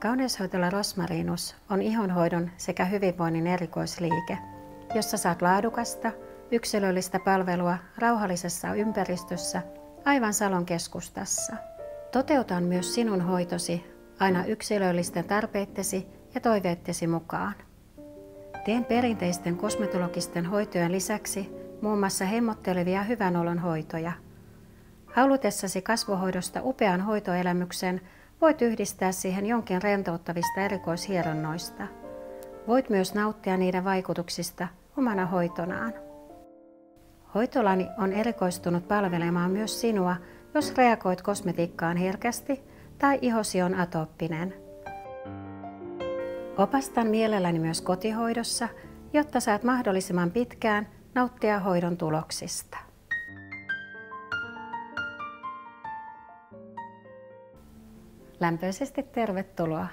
Kauneushoitola Rosmarinus on ihonhoidon sekä hyvinvoinnin erikoisliike, jossa saat laadukasta, yksilöllistä palvelua rauhallisessa ympäristössä aivan Salon keskustassa. Toteutan myös sinun hoitosi aina yksilöllisten tarpeittesi ja toiveittesi mukaan. Teen perinteisten kosmetologisten hoitojen lisäksi muun muassa hemmottelevia hyvän olon hoitoja. Halutessasi kasvohoidosta upean hoitoelämyksen voit yhdistää siihen jonkin rentouttavista erikoishieronnoista. Voit myös nauttia niiden vaikutuksista omana hoitonaan. Hoitolani on erikoistunut palvelemaan myös sinua, jos reagoit kosmetiikkaan herkästi tai ihosi on atooppinen. Opastan mielelläni myös kotihoidossa, jotta saat mahdollisimman pitkään nauttia hoidon tuloksista. Lämpöisesti tervetuloa!